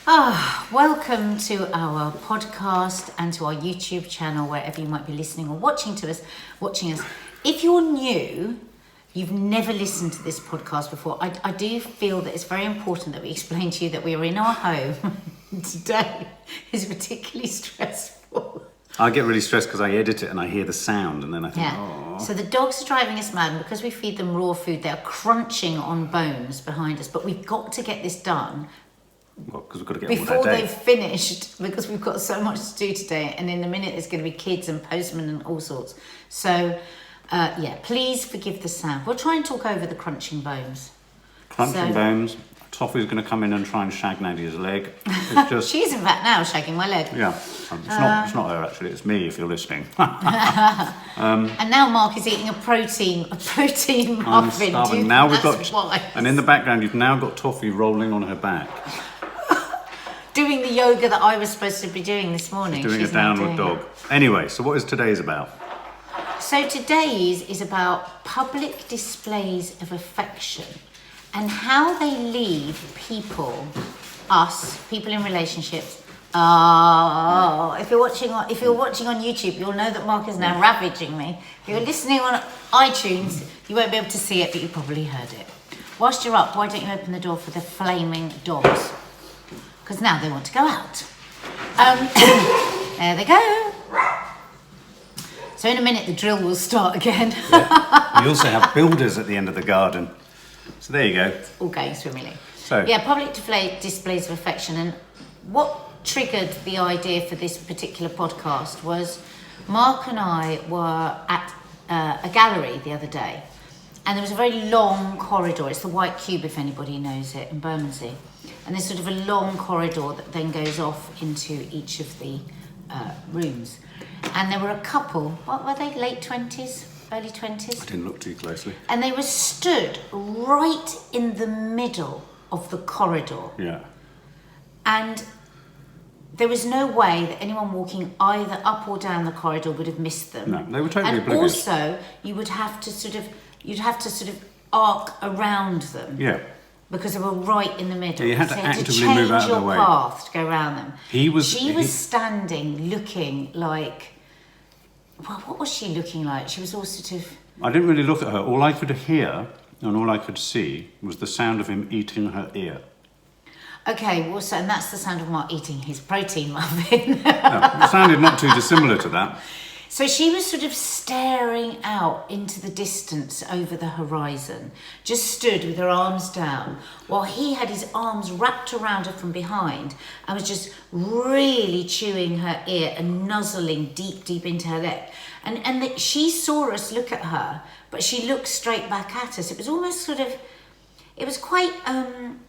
Welcome to our podcast and to our YouTube channel, wherever you might be listening or watching us. If you're new, you've never listened to this podcast before, I do feel that it's very important that we explain to you that we are in our home. Today is particularly stressful. I get really stressed because I edit it and I hear the sound and then I think, So the dogs are driving us mad, and because we feed them raw food, they're crunching on bones behind us. But we've got to get this done. Well, because we've got to get before all that day. they've finished, because we've got so much to do today, and in a minute there's going to be kids and postmen and all sorts. So please forgive the sound. We'll try and talk over the crunching bones. Bones. Toffee's going to come in and try and shag Nadia's leg. It's just she's in fact now shagging my leg. Yeah, it's not her actually. It's me if you're listening. And now Mark is eating a protein muffin. I'm starving. Now we've got, and in the background you've now got Toffee rolling on her back. Doing the yoga that I was supposed to be doing this morning. She's doing a downward dog. Anyway, so what is today's about? So today's is about public displays of affection and how they leave people in relationships. If you're watching on YouTube, you'll know that Mark is now ravaging me. If you're listening on iTunes, you won't be able to see it, but you probably heard it. Whilst you're up, why don't you open the door for the flaming dogs? Because now they want to go out. There they go. So in a minute, the drill will start again. Yeah. We also have builders at the end of the garden. So there you go. It's all going swimmingly. So public displays of affection. And what triggered the idea for this particular podcast was Mark and I were at a gallery the other day, and there was a very long corridor. It's the White Cube, if anybody knows it, in Bermondsey. And there's sort of a long corridor that then goes off into each of the rooms. And there were a couple, what were they, late 20s, early 20s? I didn't look too closely. And they were stood right in the middle of the corridor. Yeah. And there was no way that anyone walking either up or down the corridor would have missed them. No, they were totally oblivious. oblivious. And also, you'd have to sort of arc around them. Yeah. Because they were right in the middle. Yeah, you had to so actively move out of the way. Change your path to go around them. She was standing looking like... Well, what was she looking like? She was all sort of... I didn't really look at her. All I could hear and all I could see was the sound of him eating her ear. Okay, well, and that's the sound of Mark eating his protein muffin. It sounded not too dissimilar to that. So she was sort of staring out into the distance over the horizon, just stood with her arms down, while he had his arms wrapped around her from behind and was just really chewing her ear and nuzzling deep into her neck. And she saw us look at her, but she looked straight back at us. It was almost sort of... It was quite,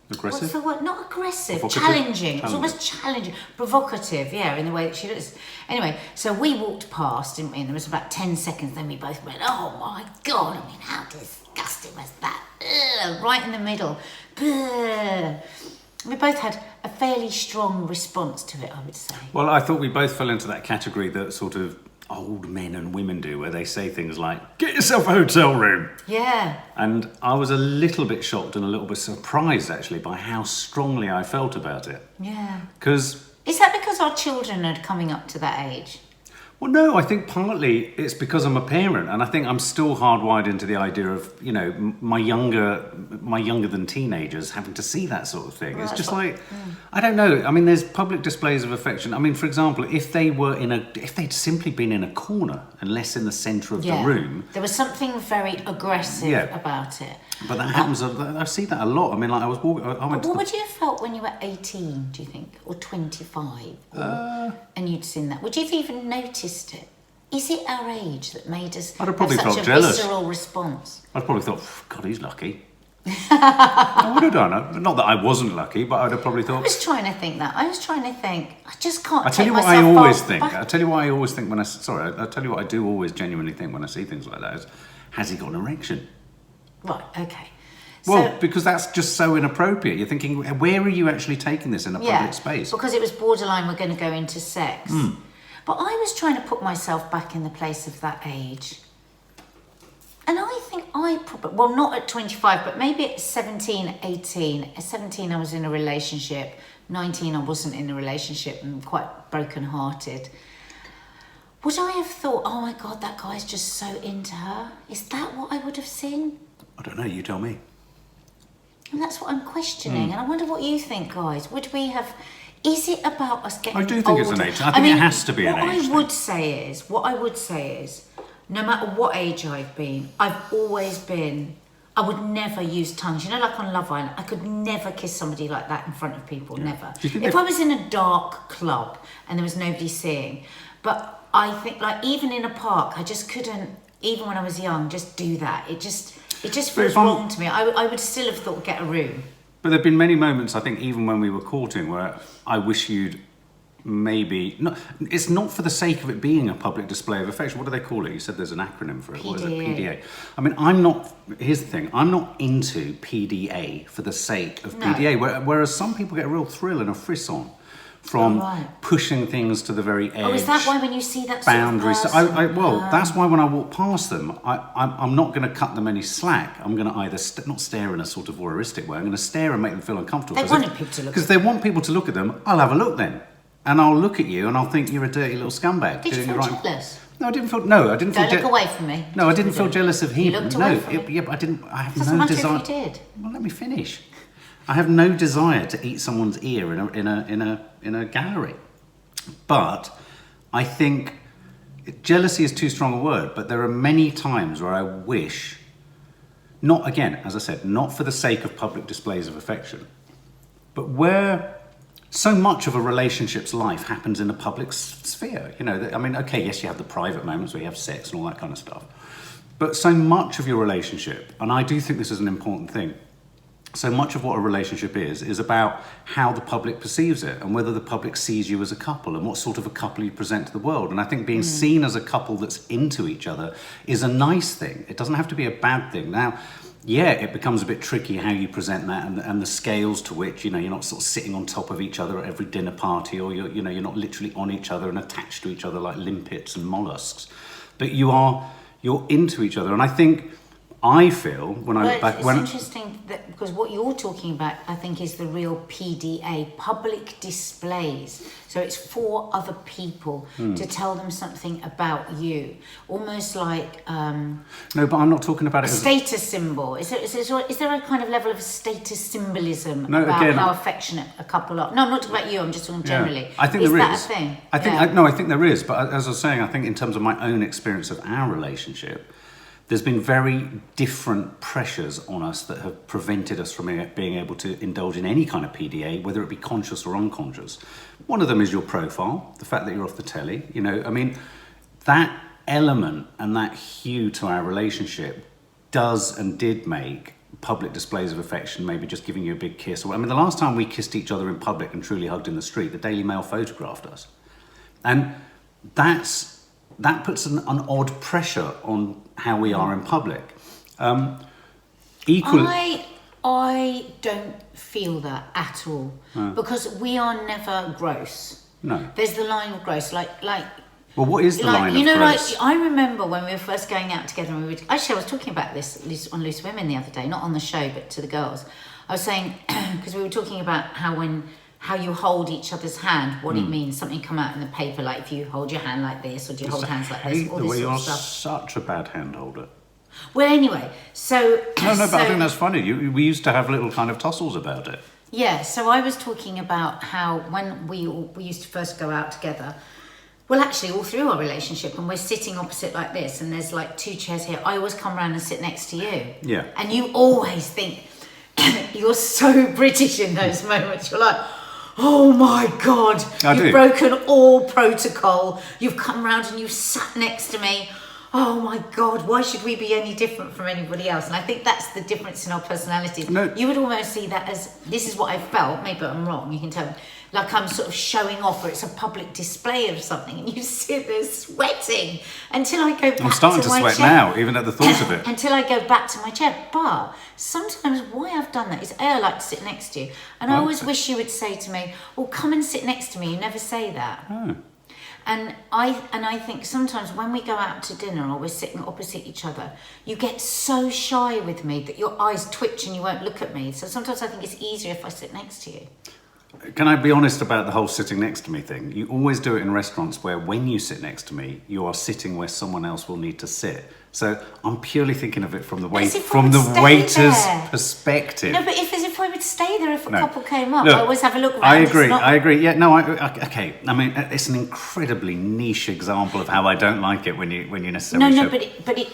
aggressive? What's the word? Not aggressive, Provocative? challenging. It was almost challenging, provocative, in the way that she looks. Anyway, so we walked past, didn't we? And there was about 10 seconds, then we both went, oh my God, I mean, how disgusting was that? Ugh, right in the middle. Ugh. We both had a fairly strong response to it, I would say. Well, I thought we both fell into that category that sort of old men and women do, where they say things like, get yourself a hotel room. Yeah. And I was a little bit shocked and a little bit surprised, actually, by how strongly I felt about it. Yeah. Because... Is that because our children are coming up to that age? Well, no, I think partly it's because I'm a parent, and I think I'm still hardwired into the idea of, my younger than teenagers having to see that sort of thing. Well, it's just like, I don't know. I mean, there's public displays of affection. I mean, for example, if they'd simply been in a corner and less in the centre of the room. There was something very aggressive about it. But that happens, I see that a lot. I mean, like I was walking... What would you have felt when you were 18, do you think? Or 25? And you'd seen that? Would you have even noticed it? Is it our age that made us I'd have probably have such felt a jealous. visceral response? I'd probably thought, God, he's lucky. I would have done it. Not that I wasn't lucky, but I'd have probably thought... I was trying to think that. I just can't I tell you what I always think. I tell you what I always think when I do always genuinely think when I see things like that is, has he got an erection? Right, okay. Well, because that's just so inappropriate. You're thinking, where are you actually taking this in a public space? Because it was borderline, we're going to go into sex. But I was trying to put myself back in the place of that age. And I think I probably, well, not at 25, but maybe at 17, 18. At 17, I was in a relationship. 19, I wasn't in a relationship and quite broken-hearted, would I have thought, oh my God, that guy's just so into her? Is that what I would have seen? I don't know, you tell me. And that's what I'm questioning. And I wonder what you think, guys. Would we have... Is it about us getting older? I do think it's an age. I think it has to be an age. What I would say is, no matter what age I've been, I've always been... I would never use tongues. You know, like on Love Island, I could never kiss somebody like that in front of people, never. If I was in a dark club and there was nobody seeing, but I think, like, even in a park, I just couldn't, even when I was young, just do that. It just feels wrong to me. I would still have thought, get a room. But there have been many moments, I think, even when we were courting, where I wish you'd maybe... No, it's not for the sake of it being a public display of affection. What do they call it? You said there's an acronym for it. PDA. What is it? PDA. I mean, I'm not... Here's the thing. I'm not into PDA for the sake of PDA, whereas some people get a real thrill and a frisson from pushing things to the very edge. Oh, is that why when you see that boundaries? Sort of that's why when I walk past them, I'm not going to cut them any slack. I'm going to either not stare in a sort of voyeuristic way. I'm going to stare and make them feel uncomfortable. They wanted people to look. Because they want people to look at them. I'll have a look then, and I'll look at you, and I'll think you're a dirty little scumbag. Did you feel jealous? No, I didn't feel. No, I didn't feel. Don't look away from me. No, I didn't feel jealous of him. You looked away from me. Yeah, but I didn't. I have Doesn't no matter desire. if you did. Well, let me finish. I have no desire to eat someone's ear in a gallery. But I think jealousy is too strong a word, but there are many times where I wish, not, again, as I said, not for the sake of public displays of affection, but where so much of a relationship's life happens in a public sphere. You know, I mean, okay, yes, you have the private moments where you have sex and all that kind of stuff, but so much of your relationship, and I do think this is an important thing, so much of what a relationship is about how the public perceives it and whether the public sees you as a couple and what sort of a couple you present to the world. And I think being seen as a couple that's into each other is a nice thing. It doesn't have to be a bad thing. Now, yeah, it becomes a bit tricky how you present that and the scales to which, you know, you're not sort of sitting on top of each other at every dinner party, or you're not literally on each other and attached to each other like limpets and mollusks. But you're into each other. And I feel when it's interesting that, because what you're talking about, I think, is the real PDA, public displays. So it's for other people to tell them something about you, almost like no, but I'm not talking about it as a status symbol. Is there a kind of level of status symbolism about how affectionate a couple are? No, I'm not talking about you. I'm just talking generally. I think is there that is. A thing? I think there is. But as I was saying, I think in terms of my own experience of our relationship, there's been very different pressures on us that have prevented us from being able to indulge in any kind of PDA, whether it be conscious or unconscious. One of them is your profile, the fact that you're off the telly. You know, I mean, that element and that hue to our relationship does and did make public displays of affection, maybe just giving you a big kiss. I mean, the last time we kissed each other in public and truly hugged in the street, the Daily Mail photographed us. And that puts an odd pressure on how we are in public. Equally, I don't feel that at all, because we are never gross. No. There's the line of gross, like. Well, what is the line of gross? Like, I remember when we were first going out together, and actually I was talking about this on Loose Women the other day, not on the show, but to the girls. I was saying, because we were talking about how you hold each other's hand, what it means. Something come out in the paper, like if you hold your hand like this, or do you hold hands like this, all this sort of stuff. You're such a bad hand holder. Well, anyway, so... No, but I think that's funny. We used to have little kind of tussles about it. Yeah, so I was talking about how when we used to first go out together, well, actually, all through our relationship, and we're sitting opposite like this, and there's like 2 chairs here, I always come around and sit next to you. Yeah. And you always think, you're so British in those moments. You're like... Oh my God, you've broken all protocol. You've come round and you've sat next to me. Oh my God, why should we be any different from anybody else? And I think that's the difference in our personalities. No. You would almost see that as, this is what I felt, maybe I'm wrong, you can tell me, like I'm sort of showing off, or it's a public display of something, and you sit there sweating until I go back to my chair. I'm starting to sweat now, even at the thought of it. Until I go back to my chair. But sometimes why I've done that is, I like to sit next to you, and I always wish you would say to me, well, come and sit next to me. You never say that. Oh. And I think sometimes when we go out to dinner or we're sitting opposite each other, you get so shy with me that your eyes twitch and you won't look at me. So sometimes I think it's easier if I sit next to you. Can I be honest about the whole sitting next to me thing? You always do it in restaurants where when you sit next to me, you are sitting where someone else will need to sit. So I'm purely thinking of it from the waiter's perspective. No, but as if I would stay there if a couple came up. Look, I always have a look around. I agree. Yeah, no, okay. I mean, it's an incredibly niche example of how I don't like it when you necessarily. No, but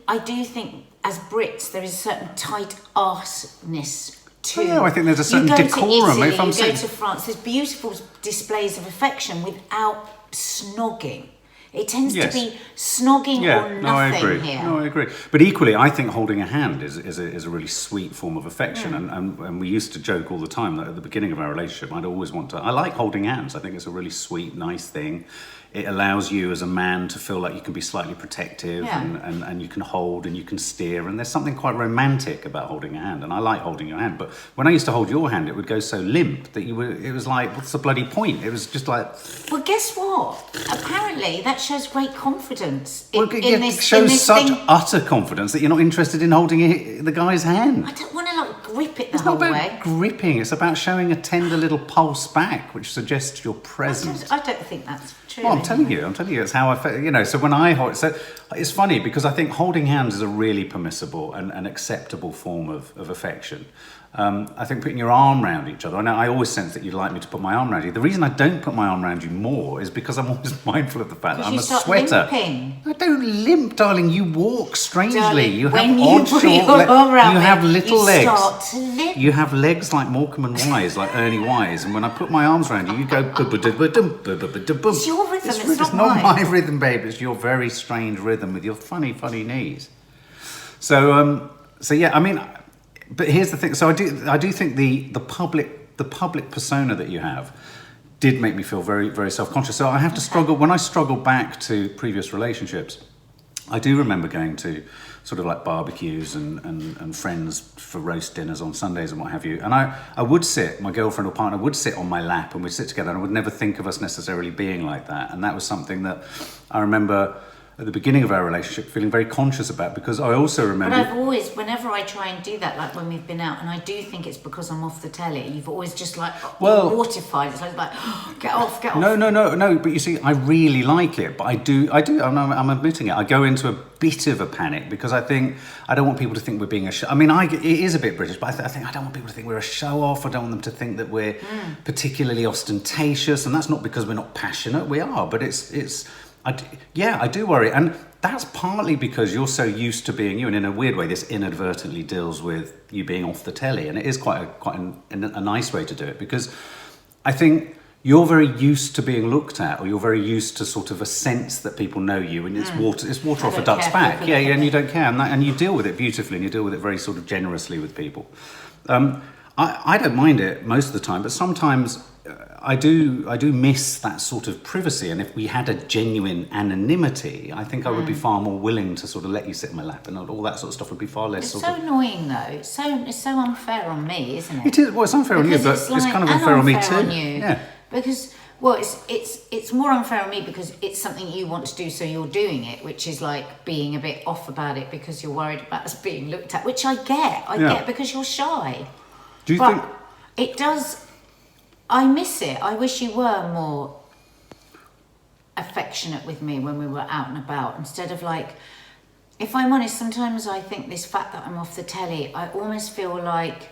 I do think as Brits there is a certain tight arseness. Yeah, I think there's a certain decorum. You go to France, there's beautiful displays of affection without snogging. It tends to be snogging or nothing here. No, I agree. But equally, I think holding a hand is a really sweet form of affection. And we used to joke all the time that at the beginning of our relationship, I like holding hands. I think it's a really sweet, nice thing. It allows you as a man to feel like you can be slightly protective and you can hold and you can steer. And there's something quite romantic about holding a hand. And I like holding your hand. But when I used to hold your hand, it would go so limp that it was like, what's the bloody point? It was just like... Well, guess what? Apparently, that shows great confidence it shows such utter confidence that you're not interested in holding the guy's hand. I don't want to grip it the whole way. It's not about gripping. It's about showing a tender little pulse back, which suggests you're present. I don't think that's true. Well, I'm telling you, it's how I feel, so when I hold, so it's funny because I think holding hands is a really permissible and acceptable form of affection. I think putting your arm around each other, I always sense that you'd like me to put my arm around you. The reason I don't put my arm around you more is because I'm always mindful of the fact that I'm a sweater. Limping. I don't limp, darling. You walk strangely. Darling, you have odd short legs. You have little legs. Start to limp. You have legs like Morecambe and Wise, like Ernie Wise. And when I put my arms around you, you go... It's your rhythm, it's not my rhythm, babe. It's your very strange rhythm with your funny knees. So yeah, I mean... But here's the thing. So I do think the public persona that you have did make me feel very, very self-conscious. So I have to struggle. When I struggle back to previous relationships, I do remember going to sort of like barbecues and friends for roast dinners on Sundays and what have you. And I would sit, my girlfriend or partner would sit on my lap and we'd sit together, and I would never think of us necessarily being like that. And that was something that I remember at the beginning of our relationship feeling very conscious about, because I also remember... But I've always, whenever I try and do that, like when we've been out, and I do think it's because I'm off the telly, you've always just like, mortified. It's like, oh, get off. No, but you see, I really like it, but I do, I'm admitting it, I go into a bit of a panic because I think, I don't want people to think we're being a show... I mean, it is a bit British, but I think I don't want people to think we're a show-off. I don't want them to think that we're particularly ostentatious, and that's not because we're not passionate, we are, but I do worry, and that's partly because you're so used to being you, and in a weird way, this inadvertently deals with you being off the telly, and it is quite a nice way to do it, because I think you're very used to being looked at, or you're very used to sort of a sense that people know you, and it's water off a duck's back, and you don't care, and you deal with it beautifully, and you deal with it very sort of generously with people. I don't mind it most of the time, but sometimes I do miss that sort of privacy, and if we had a genuine anonymity, I think I would be far more willing to sort of let you sit in my lap, and all that sort of stuff would be far less. It's so annoying though. It's so unfair on me, isn't it? It is. Well, it's unfair on you, but it's kind of unfair on me too. On you, yeah. Because it's more unfair on me because it's something you want to do, so you're doing it, which is like being a bit off about it because you're worried about us being looked at, which I get because you're shy. Do you think it does? I miss it. I wish you were more affectionate with me when we were out and about, instead of like, if I'm honest, sometimes I think this fact that I'm off the telly, I almost feel like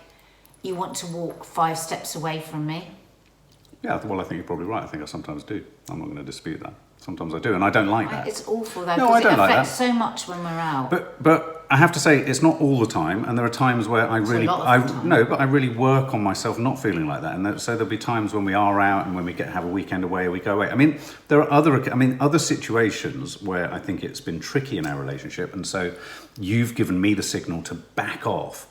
you want to walk 5 steps away from me. Yeah, well, I think you're probably right. I think I sometimes do. I'm not going to dispute that. Sometimes I do, and I don't like that. It's awful though, because it affects so much when we're out. But I have to say, it's not all the time, and there are times where I really work on myself not feeling like that. And so there'll be times when we are out and when we have a weekend away, we go away. I mean, there are other situations where I think it's been tricky in our relationship, and so you've given me the signal to back off.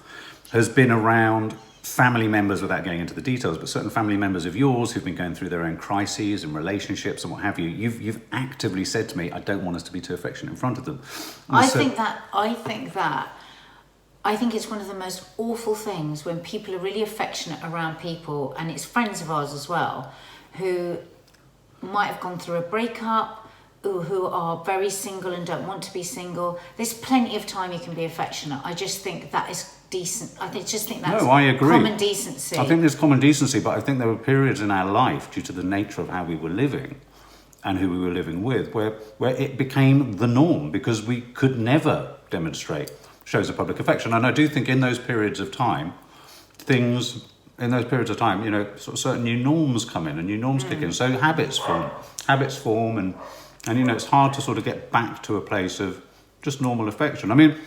Has been around family members, without going into the details, but certain family members of yours who've been going through their own crises and relationships and what have you. You've actively said to me, I don't want us to be too affectionate in front of them. And I think it's one of the most awful things when people are really affectionate around people, and it's friends of ours as well, who might have gone through a breakup, who are very single and don't want to be single. There's plenty of time you can be affectionate. I just think that is decent. Just think that's No, I agree. common decency. I think there's common decency, but I think there were periods in our life, due to the nature of how we were living and who we were living with, where it became the norm because we could never demonstrate shows of public affection. And I do think in those periods of time, you know, sort of certain new norms come in and new norms kick in. So habits form, and you know, it's hard to sort of get back to a place of just normal affection. I mean,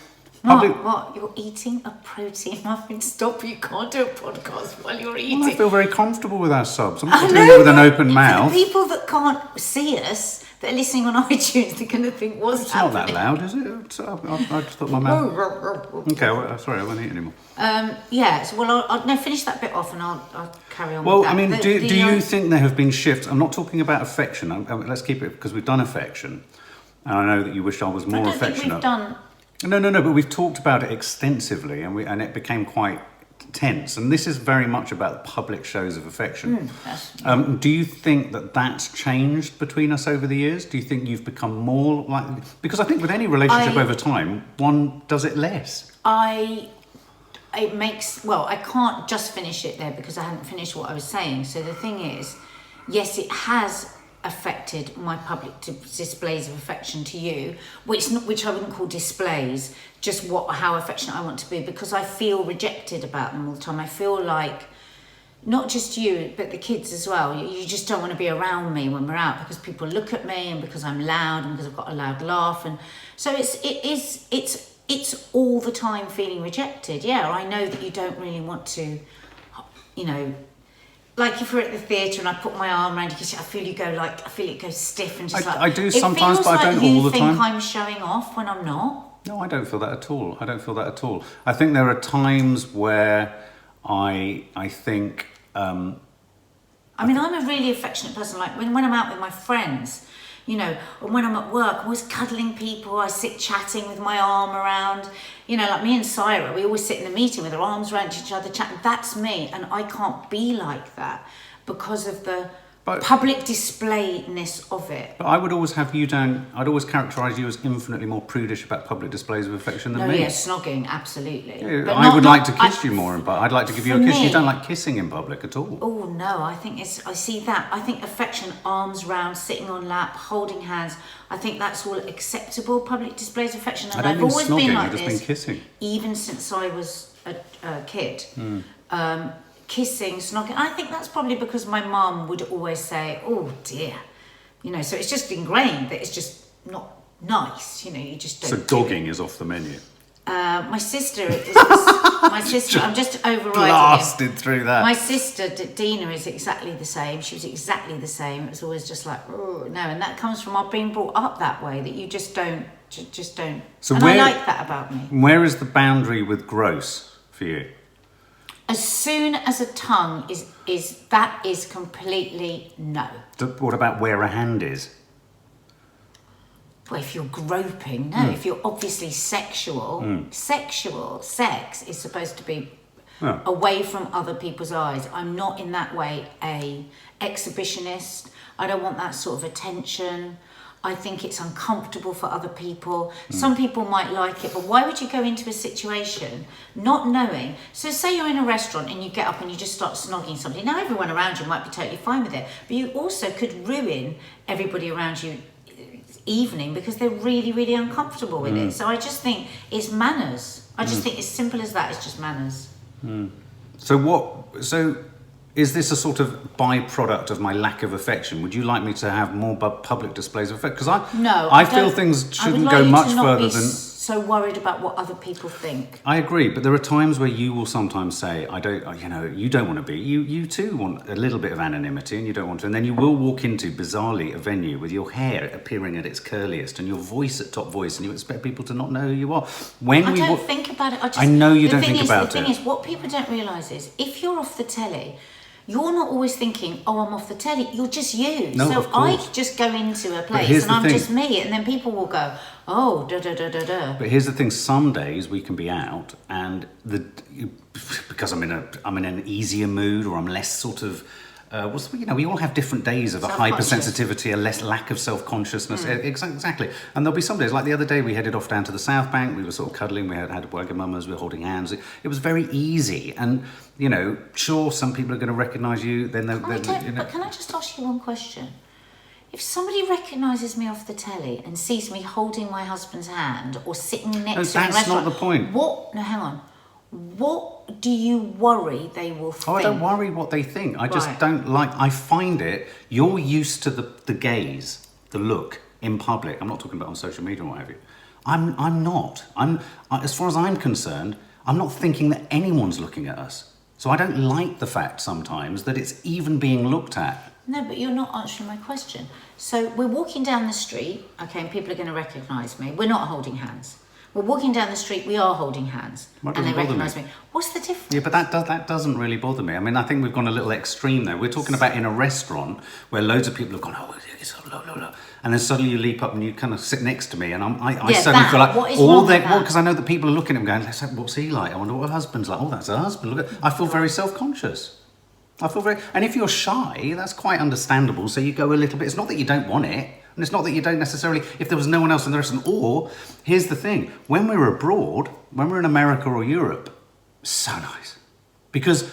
What? You're eating a protein muffin? Stop! You can't do a podcast while you're eating. Well, I feel very comfortable with our subs. I'm not doing it with an open mouth. For the people that can't see us, that are listening on iTunes, they're going to think, what's happening? It's not that loud, is it? I just thought my mouth... Okay, well, sorry, I won't eat anymore. I'll finish that bit off and I'll carry on with that. Well, I mean, do you think there have been shifts? I'm not talking about affection. Let's keep it, because we've done affection. And I know that you wish I was more affectionate. Think we've done... No, but we've talked about it extensively and it became quite tense. And this is very much about public shows of affection. Do you think that that's changed between us over the years? Do you think you've become more like... Because I think with any relationship over time, one does it less. I can't just finish it there because I haven't finished what I was saying. So the thing is, yes, it has affected my public displays of affection to you, which I wouldn't call displays, just how affectionate I want to be, because I feel rejected about them all the time. I feel like not just you, but the kids as well. You just don't want to be around me when we're out because people look at me and because I'm loud and because I've got a loud laugh, and so it's all the time feeling rejected. Yeah, I know that you don't really want to, you know. Like if we're at the theatre and I put my arm around you, I feel it goes stiff and just I do sometimes, but I don't all the time. You think I'm showing off when I'm not? No, I don't feel that at all. I think there are times where I think... I'm a really affectionate person. Like when I'm out with my friends, you know, and when I'm at work, I'm always cuddling people. I sit chatting with my arm around, you know, like me and Syra, we always sit in the meeting with our arms around each other chatting. That's me, and I can't be like that because of the public displayness of it. But I would always have you down, I'd always characterise you as infinitely more prudish about public displays of affection than me. Yeah, snogging, absolutely. Yeah, but I would like to kiss you more, but I'd like to give you a kiss. You don't like kissing in public at all. Oh no, I think I see that. I think affection, arms round, sitting on lap, holding hands, I think that's all acceptable public displays of affection. And I've always been like this. I've just been kissing. Even since I was a kid. Kissing, snogging. I think that's probably because my mum would always say, oh dear. You know, so it's just ingrained that it's just not nice. You know, you just don't. So dogging is off the menu. My sister I'm just overriding blasted through that. My sister, Dina, is exactly the same. She was exactly the same. It was always just like, oh, no. And that comes from our being brought up that way, that you just don't. So and I like that about me. Where is the boundary with gross for you? As soon as a tongue is completely no. What about where a hand is? Well, if you're groping, no. If you're obviously sexual, sex is supposed to be away from other people's eyes. I'm not in that way a exhibitionist. I don't want that sort of attention. I think it's uncomfortable for other people. Some people might like it, but why would you go into a situation not knowing? So say you're in a restaurant and you get up and you just start snogging somebody. Now everyone around you might be totally fine with it, but you also could ruin everybody around you evening because they're really, really uncomfortable with it. So I just think it's manners. I just think it's simple as that. It's just manners. So is this a sort of byproduct of my lack of affection? Would you like me to have more public displays of affection? Because I feel things shouldn't go much further than... so worried about what other people think. I agree, but there are times where you will sometimes say, you don't want to be. You too want a little bit of anonymity and you don't want to. And then you will walk into, bizarrely, a venue with your hair appearing at its curliest and your voice at top voice, and you expect people to not know who you are. I don't think about it. I know you don't think about it. The thing is, what people don't realise is, if you're off the telly, you're not always thinking, oh, I'm off the telly. You're just you. No, so I just go into a place and I'm just me, and then people will go, oh, da-da-da-da-da. But here's the thing, some days we can be out and because I'm in an easier mood, or I'm less sort of we all have different days of a hypersensitivity, a less lack of self-consciousness. Exactly. And there'll be some days, like the other day, we headed off down to the South Bank. We were sort of cuddling. We had Wagamamas. We were holding hands. It was very easy. And sure, some people are going to recognise you. Then but can I just ask you one question? If somebody recognises me off the telly and sees me holding my husband's hand or sitting next to him, that's not the point. What? No, hang on. What do you worry they will think? Oh, I don't worry what they think. I just don't like. I find it. You're used to the gaze, the look in public. I'm not talking about on social media and what have you. I'm not. As far as I'm concerned, I'm not thinking that anyone's looking at us. So I don't like the fact sometimes that it's even being looked at. No, but you're not answering my question. So we're walking down the street, okay, and people are going to recognise me. We're not holding hands. We're walking down the street, we are holding hands, and they recognise me. What's the difference? Yeah, but that doesn't really bother me. I mean, I think we've gone a little extreme there. We're talking about in a restaurant where loads of people have gone, it's low. And then suddenly you leap up and you kind of sit next to me, and I suddenly feel like because I know that people are looking at me going, what's he like? I wonder what her husband's like. Oh, that's her husband. Look I feel very self-conscious. And if you're shy, that's quite understandable. So you go a little bit. It's not that you don't want it. And it's not that you don't necessarily, if there was no one else in the restaurant, or, here's the thing, when we're abroad, when we're in America or Europe, so nice. Because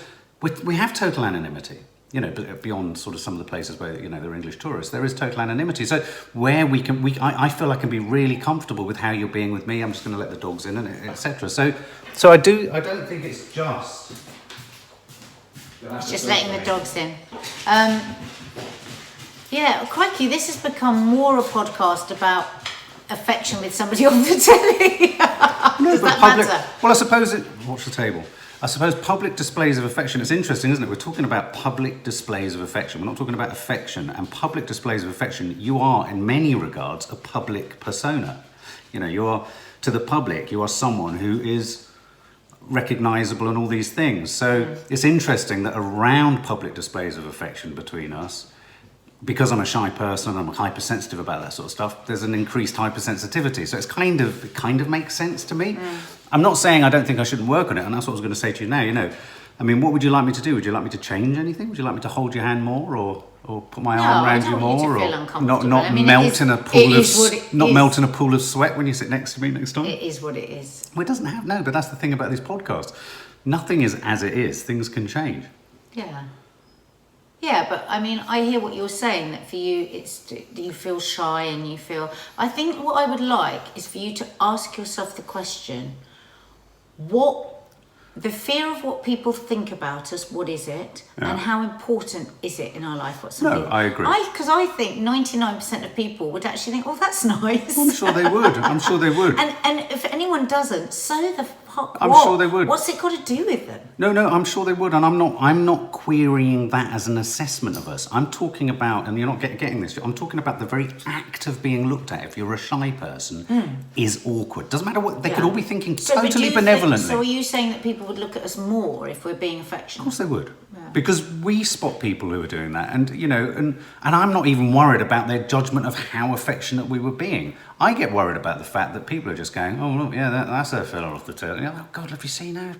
we have total anonymity, beyond sort of some of the places where, they're English tourists, there is total anonymity. So where I feel I can be really comfortable with how you're being with me, I'm just going to let the dogs in, and etc. So I don't think it's just... It's just letting the dogs in. Yeah, crikey, this has become more a podcast about affection with somebody on the telly. Does that matter? Well, I suppose watch the table. I suppose public displays of affection, it's interesting, isn't it? We're talking about public displays of affection. We're not talking about affection. And public displays of affection, you are, in many regards, a public persona. You are, to the public, you are someone who is recognisable and all these things. So it's interesting that around public displays of affection between us, because I'm a shy person and I'm hypersensitive about that sort of stuff, there's an increased hypersensitivity. So it kind of makes sense to me. I'm not saying I don't think I shouldn't work on it, and that's what I was going to say to you now. I mean, what would you like me to do? Would you like me to change anything? Would you like me to hold your hand more, or put my arm around you more, or not melt in a pool of sweat when you sit next to me next time? It is what it is. Well, it doesn't have but that's the thing about these podcasts. Nothing is as it is. Things can change. Yeah, but I mean, I hear what you're saying, that for you, you feel shy and you feel... I think what I would like is for you to ask yourself the question, the fear of what people think about us, what is it? Yeah. And how important is it in our life? No, I agree. Because I think 99% of people would actually think, oh, that's nice. I'm sure they would. And if anyone doesn't, so the fuck I'm what? sure they would. What's it got to do with them? No, I'm sure they would. And I'm not querying that as an assessment of us. I'm talking about, and you're not getting this, I'm talking about the very act of being looked at, if you're a shy person, is awkward. Doesn't matter what, they could all be thinking totally benevolently. So are you saying that people would look at us more if we're being affectionate? Of course they would. Yeah. Because we spot people who are doing that, and and I'm not even worried about their judgment of how affectionate we were being. I get worried about the fact that people are just going, oh look, yeah, that's a fella off the tail. Oh God, have you seen her?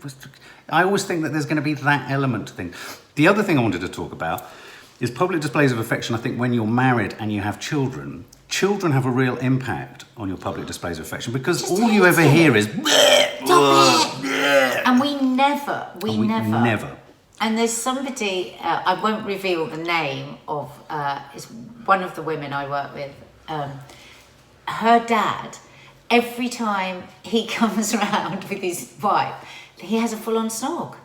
I always think that there's going to be that element to things. The other thing I wanted to talk about is public displays of affection. I think when you're married and you have children have a real impact on your public displays of affection, because just all you ever hear is and we never. And there's somebody, I won't reveal the name of, is one of the women I work with. Her dad, every time he comes around with his wife, he has a full-on snog.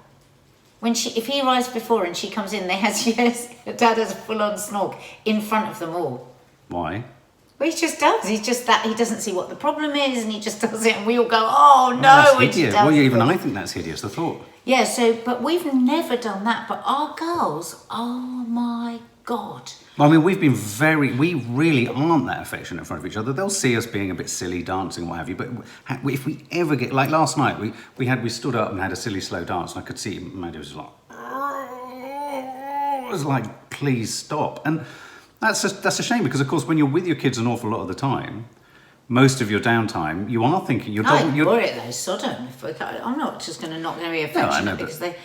If he arrives before and she comes in, her dad has a full-on snog in front of them all. Why? Well, he just does. He's just that he doesn't see what the problem is, and he just does it, and we all go, "Oh no!" That's hideous. Well, even I think that's hideous. The thought. Yeah. So, but we've never done that. But our girls, oh my God. Well, I mean, we really aren't that affectionate in front of each other. They'll see us being a bit silly, dancing, what have you. But if we ever get, like last night, we stood up and had a silly slow dance, and I could see Nadia was like, it was like, please stop. And that's a shame, because of course when you're with your kids an awful lot of the time, most of your downtime, you are thinking you're worry it though, Sodom. I'm not just going to knock their affection because they,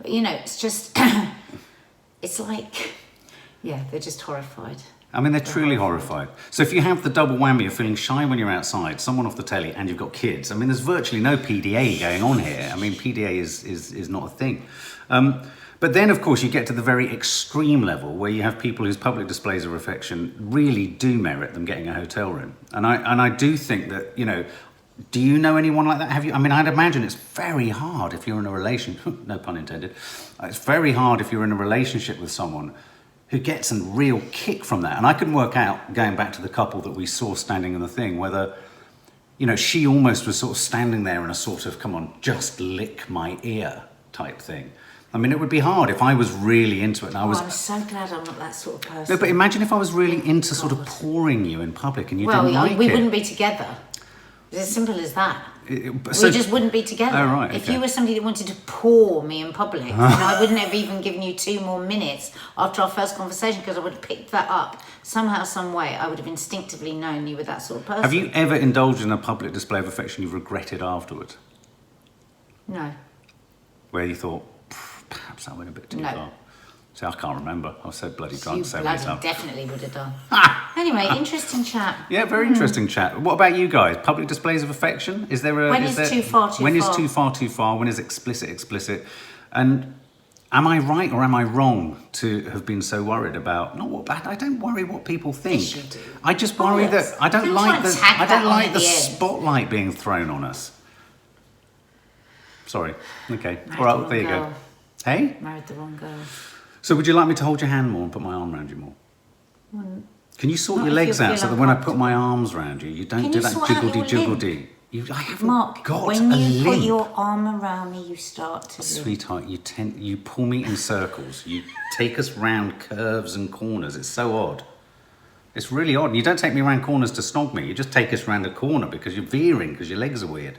it's just it's like, yeah, they're just horrified. I mean, they're truly horrified. So if you have the double whammy of feeling shy when you're outside, someone off the telly, and you've got kids, I mean, there's virtually no PDA going on here. I mean, PDA is not a thing. But then, of course, you get to the very extreme level where you have people whose public displays of affection really do merit them getting a hotel room. And I do think that, you know, do you know anyone like that? Have you? I mean, I'd imagine it's very hard if you're in a relationship, no pun intended, it's very hard if you're in a relationship with someone who gets a real kick from that. And I can work out, going back to the couple that we saw standing in the thing, whether, you know, she almost was sort of standing there in a sort of, come on, just lick my ear type thing. I mean, it would be hard if I was really into it and I was... I'm so glad I'm not that sort of person. No, but imagine if I was really into sort of pouring you in public and you didn't like it. We wouldn't be together. It's as simple as that. We just wouldn't be together. Oh, right, If okay. you were somebody that wanted to pour me in public, you know, I wouldn't have even given you 2 more minutes after our first conversation, because I would have picked that up. Somehow, some way, I would have instinctively known you were that sort of person. Have you ever indulged in a public display of affection you've regretted afterwards? No. Where you thought, perhaps that went a bit too far? See, I can't remember. I was so bloody drunk so many times. You definitely would have done. Anyway, interesting chat. Yeah, very interesting chat. What about you guys? Public displays of affection? Is there a... When is too far too When far? is too far too far? When is explicit? And am I right or am I wrong to have been so worried about... I don't worry what people think. Yes, you do. I just worry that I don't like the the spotlight being thrown on us. Sorry. Okay. Married All right, the there you wrong go. girl. Hey? Married the wrong girl. So would you like me to hold your hand more and put my arm around you more? Can you sort Not your if legs you out feel so that when I put my arms around you, you don't Can do you that sort out your jiggledy. I haven't Mark, got when a you put limp. your arm around me, you start to... Sweetheart, you pull me in circles. You take us round curves and corners. It's so odd. It's really odd. You don't take me around corners to snog me. You just take us round a corner because you're veering, because your legs are weird.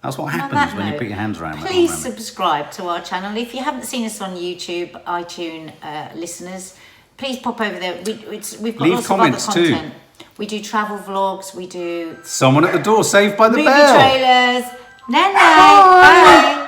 That's what happens when you put your hands around me. Please subscribe to our channel. If you haven't seen us on YouTube, iTunes listeners, please pop over there. We've got Leave lots comments of other too. content. We do travel vlogs. We do Someone at the door, saved by the movie bell. trailers. Night night. Bye.